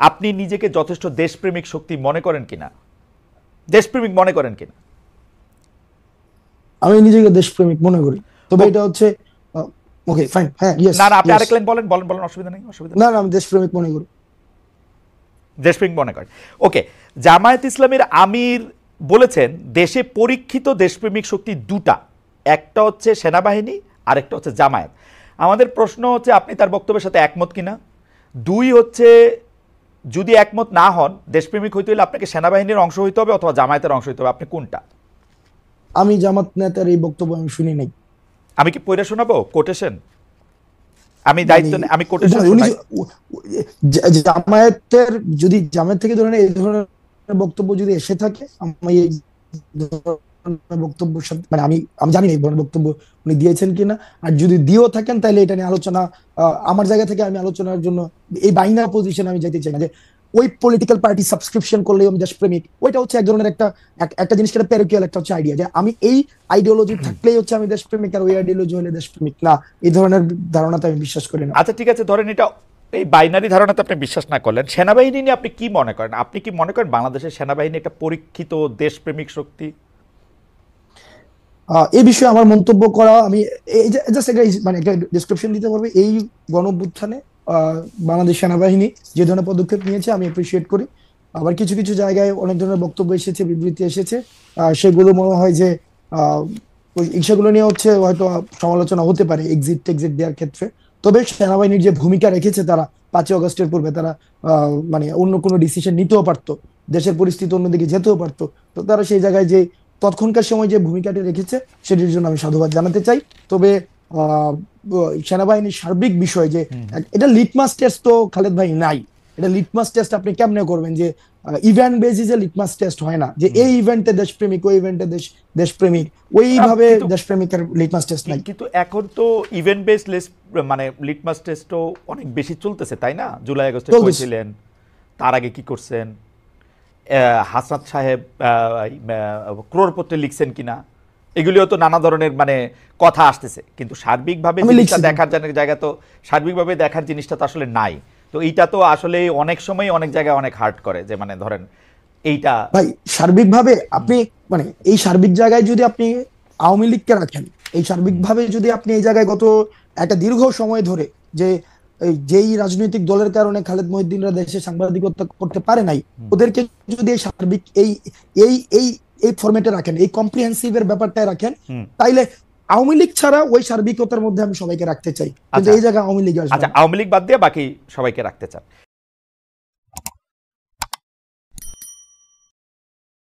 আপনি নিজেকে যথেষ্ট দেশপ্রেমিক শক্তি মনে করেন কিনা, দেশপ্রেমিক মনে করেন কিনা? আমি নিজেকে দেশপ্রেমিক মনে করি, তবে এটা হচ্ছে ওকে ফাইন, হ্যাঁ ইয়েস না না, আপনি ইয়েস। আরেক লাইন বলেন বলেন বলেন, অসুবিধা নেই, অসুবিধা নেই। না না, আমি দেশপ্রেমিক মনে করি। দেশপ্রেমিক মনে করেন, ওকে। জামায়াত ইসলামের আমির বলেছেন দেশে পরীক্ষিত দেশপ্রেমিক শক্তি দুটা, একটা হচ্ছে সেনাবাহিনী, আরেকটা হচ্ছে জামায়াত। আমাদের প্রশ্ন হচ্ছে আপনি তার বক্তব্যের সাথে একমত কিনা। দুই হচ্ছে যদি একমত না হন, দেশপ্রেমিক হইতে হলে আপনাকে সেনাবাহিনীর অংশ হইতে হবে অথবা জামায়াতের অংশ হইতে হবে, আপনি কোনটা? আমি জামাত নেতার এই বক্তব্য আমি শুনি নাই। আমি কি পড়ে শোনাবো কোটেশন? আমি দায়িত্ব আমি কোটেশন উনি শোনাই। জামায়াতের, যদি জামায়াত থেকে ধরেন এই ধরনের বক্তব্য যদি এসে থাকে, আমি এই ধরনের বক্তব্যের সাথে মানে আমি আমি জানি না এই ধরনের বক্তব্য উনি দিয়েছেন কিনা। আর যদি দিয়েও থাকেন তাহলে এটা নিয়ে আলোচনা, আমার জায়গা থেকে আমি আলোচনার জন্য এই বাইনারি পজিশন আমি যেতে চাই না যে ওই পলিটিক্যাল পার্টি সাবস্ক্রিপশন করলে আমি দেশপ্রেমিক। ওইটা হচ্ছে এক ধরনের একটা জিনিস, প্যারোকিয়াল একটা হচ্ছে আইডিয়া যে আমি এই আইডিওলজি থাকলেই হচ্ছে আমি দেশপ্রেমিক, আর ওই আইডিওলজি হলে দেশপ্রেমিক না। এই ধরনের ধারণাতে আমি বিশ্বাস করি না। আচ্ছা ঠিক আছে, ধরেন এটা এই বাইনারি ধারণাতে আপনি বিশ্বাস না করলেন, সেনাবাহিনী নিয়ে আপনি কি মনে করেন? আপনি কি মনে করেন বাংলাদেশের সেনাবাহিনী একটা পরীক্ষিত দেশপ্রেমিক শক্তি? এই বিষয়ে আমার মন্তব্য করা, আমি জাস্ট একটা মানে একটা ডিসক্রিপশন দিতে পারবে। এই গণঅভ্যুত্থানে বাংলাদেশ সেনাবাহিনী যে ধরনের পদক্ষেপ নিয়েছে আমি অ্যাপ্রিসিয়েট করি। আবার কিছু কিছু জায়গায় অনেক ধরনের বক্তব্য এসেছে, বিবৃতি এসেছে, সেগুলো মনে হয় যে সেগুলো নিয়ে হচ্ছে হয়তো সমালোচনা হতে পারে এক্সিট টেক্সিট দেওয়ার ক্ষেত্রে। তবে সেনাবাহিনীর যে ভূমিকা রেখেছে তারা 5ই আগস্টের পূর্বে, তারা মানে অন্য কোনো ডিসিশন নিতেও পারতো, দেশের পরিস্থিতি অন্যদিকে যেতেও পারতো। তো তারা সেই জায়গায় যে তৎক্ষণকার সময় যে ভূমিকাটি রেখেছে সেটির জন্য আমি সাধুবাদ জানাতে চাই। তবে আহ সেনাবাহিনীর সার্বিক বিষয় যে এটা লিটমাস টেস্ট তো খালেদ ভাই নাই। এটা লিটমাস টেস্ট আপনি কেমনে করবেন যে ইভেন্ট বেসিসে লিটমাস টেস্ট হয় না যে এই ইভেন্টে দেশপ্রেমিক, ওই ইভেন্টে দেশপ্রেমিক, ওইভাবে দেশপ্রেমিকের লিটমাস টেস্ট নাই। কিন্তু এখন তো ইভেন্ট বেস মানে লিটমাস টেস্টও অনেক বেশি চলতেছে, তাই না? জুলাই আগস্টে করেছিলেন, তার আগে কি করছেন, হাসনাত সাহেব ক্রোড়পত্রে লিখছেন কিনা, এগুলিও তো নানা ধরনের মানে কথা আসতেছে। কিন্তু সার্বিকভাবে জিনিসটা দেখার জায়গা তো, সার্বিকভাবে দেখার জিনিসটা তো আসলে নাই। তো এইটা তো আসলে অনেক সময় অনেক জায়গায় অনেক হার্ট করে যে মানে ধরেন এইটা ভাই সার্বিকভাবে আপনি মানে এই সার্বিক জায়গায় যদি আপনি আওয়ামী লীগকে রাখেন, এই সার্বিকভাবে যদি আপনি এই জায়গায় গত একটা দীর্ঘ সময় ধরে যে যেই রাজনৈতিক দলের কারণে খালেদ মহিউদ্দিনরা দেশে সাংবাদিকতা করতে পারে নাই, ওদেরকে যদি এই সার্বিক এই এই এই এই ফরম্যাটে রাখেন, এই কম্প্রিহেন্সিভ এর ব্যাপারটায় রাখেন, তাইলে আওয়ামী লীগ ছাড়া ওই সার্বিকতার মধ্যে আমি সবাইকে রাখতে চাই। কিন্তু এই জায়গায় আওয়ামী লীগ আসবে। আচ্ছা, আওয়ামী লীগ বাদ দিয়ে বাকি সবাইকে রাখতে চান।